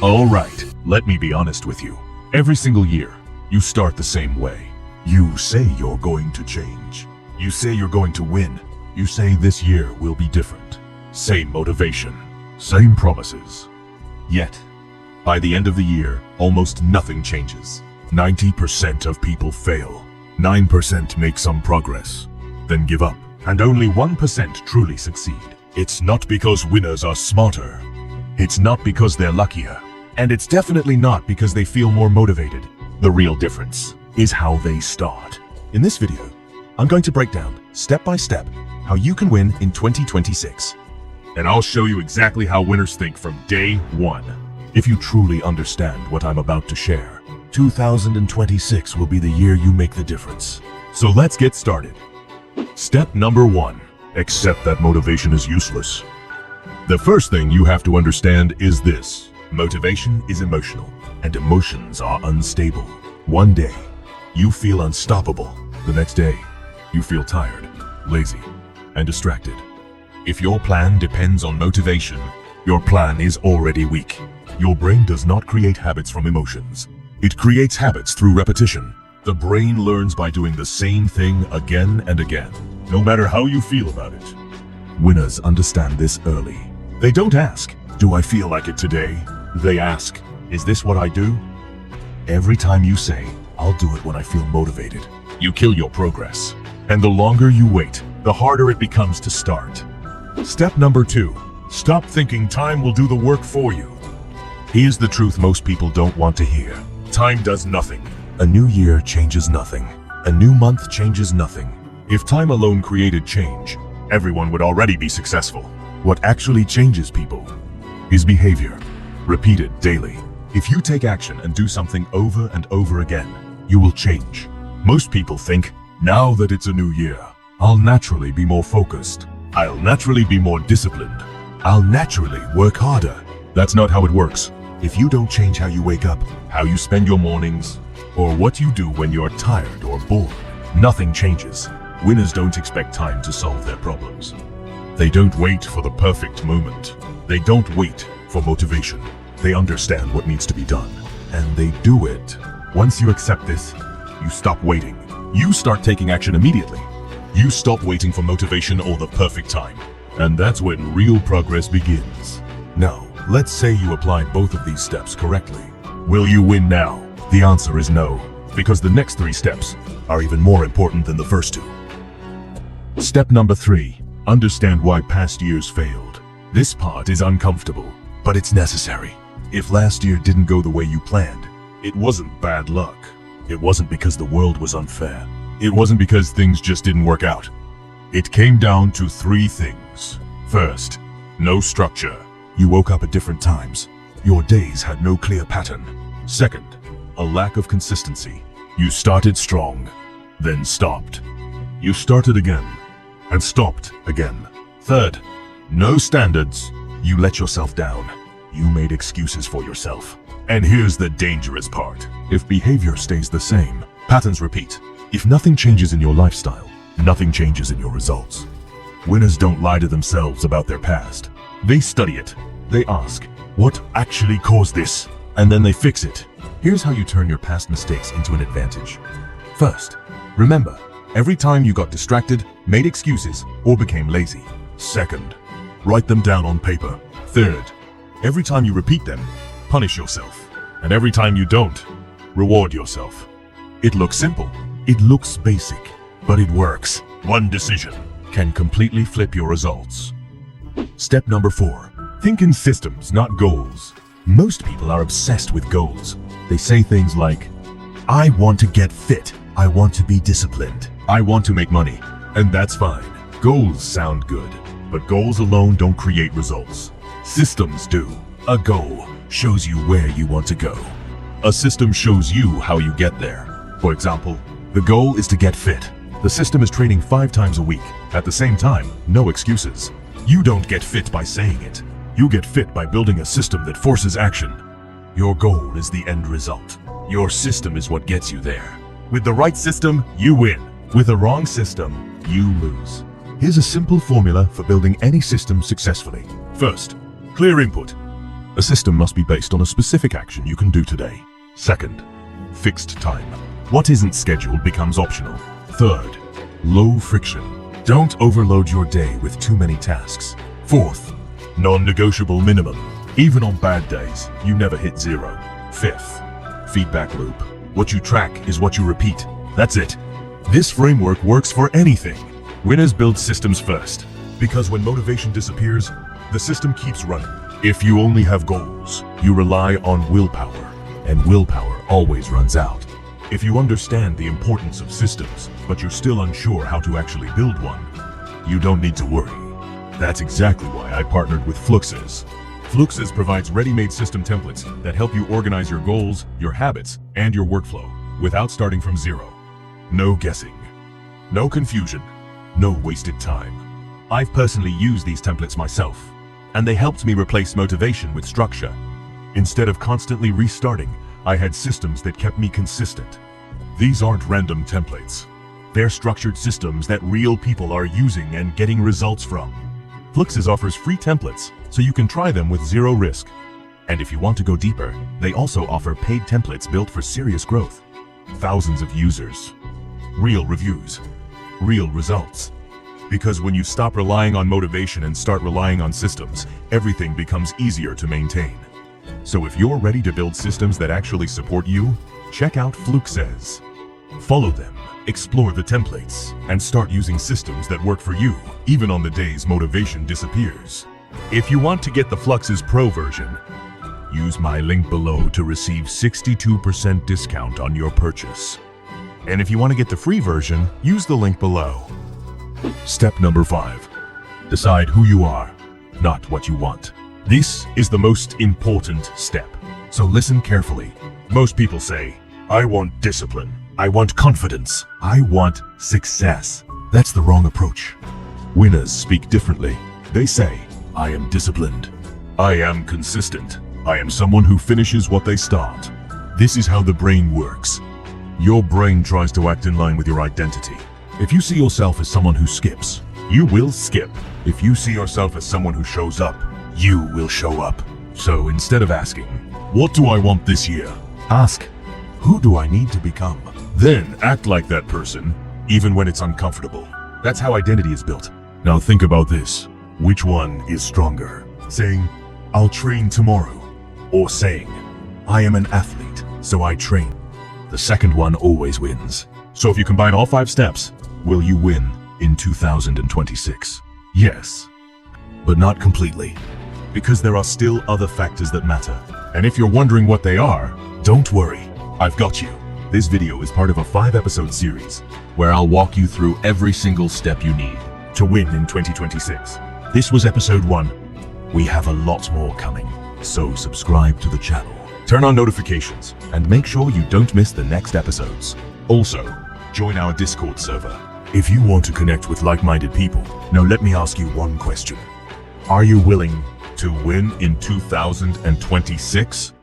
Alright, let me be honest with you. Every single year, you start the same way. You say you're going to change. You say you're going to win. You say this year will be different. Same motivation, same promises. Yet, by the end of the year, almost nothing changes. 90% of people fail. 9% make some progress, then give up. And only 1% truly succeed. It's not because winners are smarter. It's not because they're luckier. And it's definitely not because they feel more motivated. The real difference is how they start. In this video, I'm going to break down, step by step, how you can win in 2026. And I'll show you exactly how winners think from day one. If you truly understand what I'm about to share, 2026 will be the year you make the difference. So let's get started. Step number 1. Accept that motivation is useless. The first thing you have to understand is this. Motivation is emotional, and emotions are unstable. One day, you feel unstoppable. The next day, you feel tired, lazy, and distracted. If your plan depends on motivation, your plan is already weak. Your brain does not create habits from emotions. It creates habits through repetition. The brain learns by doing the same thing again and again, no matter how you feel about it. Winners understand this early. They don't ask, "Do I feel like it today?" They ask, "Is this what I do?" Every time you say, "I'll do it when I feel motivated," you kill your progress. And the longer you wait, the harder it becomes to start. Step number 2. Stop thinking time will do the work for you. Here's the truth most people don't want to hear. Time does nothing. A new year changes nothing. A new month changes nothing. If time alone created change, everyone would already be successful. What actually changes people is behavior, repeated daily. If you take action and do something over and over again, you will change. Most people think, now that it's a new year, I'll naturally be more focused. I'll naturally be more disciplined. I'll naturally work harder. That's not how it works. If you don't change how you wake up, how you spend your mornings, or what you do when you're tired or bored, nothing changes. Winners don't expect time to solve their problems. They don't wait for the perfect moment. They don't wait for motivation. They understand what needs to be done, and they do it. Once you accept this, you stop waiting. You start taking action immediately. You stop waiting for motivation or the perfect time. And that's when real progress begins. Now, let's say you applied both of these steps correctly. Will you win now? The answer is no, because the next 3 steps are even more important than the first 2. Step number 3. Understand why past years failed. This part is uncomfortable, but it's necessary. If last year didn't go the way you planned, it wasn't bad luck. It wasn't because the world was unfair. It wasn't because things just didn't work out. It came down to 3 things. First, no structure. You woke up at different times. Your days had no clear pattern. Second, a lack of consistency. You started strong, then stopped. You started again, and stopped again. Third, no standards. You let yourself down. You made excuses for yourself. And here's the dangerous part. If behavior stays the same, patterns repeat. If nothing changes in your lifestyle, nothing changes in your results. Winners don't lie to themselves about their past. They study it. They ask, what actually caused this? And then they fix it. Here's how you turn your past mistakes into an advantage. First, remember, every time you got distracted, made excuses, or became lazy. Second, write them down on paper. Third, every time you repeat them, punish yourself. And every time you don't, reward yourself. It looks simple. It looks basic, but it works. One decision can completely flip your results. Step number 4. Think in systems, not goals. Most people are obsessed with goals. They say things like, I want to get fit. I want to be disciplined. I want to make money. And that's fine. Goals sound good, but goals alone don't create results. Systems do. A goal shows you where you want to go. A system shows you how you get there. For example, the goal is to get fit. The system is training 5 times a week. At the same time, no excuses. You don't get fit by saying it. You get fit by building a system that forces action. Your goal is the end result. Your system is what gets you there. With the right system, you win. With the wrong system, you lose. Here's a simple formula for building any system successfully. First, clear input. A system must be based on a specific action you can do today. Second, fixed time. What isn't scheduled becomes optional. Third, low friction. Don't overload your day with too many tasks. Fourth, non-negotiable minimum. Even on bad days, you never hit zero. Fifth, feedback loop. What you track is what you repeat. That's it. This framework works for anything. Winners build systems first, because when motivation disappears, the system keeps running. If you only have goals, you rely on willpower, and willpower always runs out. If you understand the importance of systems, but you're still unsure how to actually build one, you don't need to worry. That's exactly why I partnered with Fluxes. Fluxes provides ready-made system templates that help you organize your goals, your habits, and your workflow without starting from zero. No guessing, no confusion, no wasted time. I've personally used these templates myself, and they helped me replace motivation with structure. Instead of constantly restarting, I had systems that kept me consistent. These aren't random templates. They're structured systems that real people are using and getting results from. Fluxes offers free templates, so you can try them with zero risk. And if you want to go deeper, they also offer paid templates built for serious growth. Thousands of users, real reviews, real results. Because when you stop relying on motivation and start relying on systems, everything becomes easier to maintain. So if you're ready to build systems that actually support you, check out Fluxes. Follow them, explore the templates, and start using systems that work for you, even on the days motivation disappears. If you want to get the Fluxes Pro version, use my link below to receive 62% discount on your purchase. And if you want to get the free version, use the link below. Step number 5. Decide who you are, not what you want. This is the most important step, so listen carefully. Most people say, I want discipline, I want confidence, I want success. That's the wrong approach. Winners speak differently. They say, I am disciplined, I am consistent, I am someone who finishes what they start. This is how the brain works. Your brain tries to act in line with your identity. If you see yourself as someone who skips, you will skip. If you see yourself as someone who shows up, you will show up. So instead of asking, what do I want this year? Ask, who do I need to become? Then act like that person, even when it's uncomfortable. That's how identity is built. Now think about this. Which one is stronger? Saying, I'll train tomorrow, or saying, I am an athlete, so I train. The second one always wins. So if you combine all 5 steps, will you win in 2026? Yes, but not completely, because there are still other factors that matter. And if you're wondering what they are, don't worry, I've got you. This video is part of a 5-episode series where I'll walk you through every single step you need to win in 2026. This was episode 1. We have a lot more coming, so subscribe to the channel, turn on notifications, and make sure you don't miss the next episodes. Also, join our Discord server if you want to connect with like-minded people. Now let me ask you one question. Are you willing to win in 2026?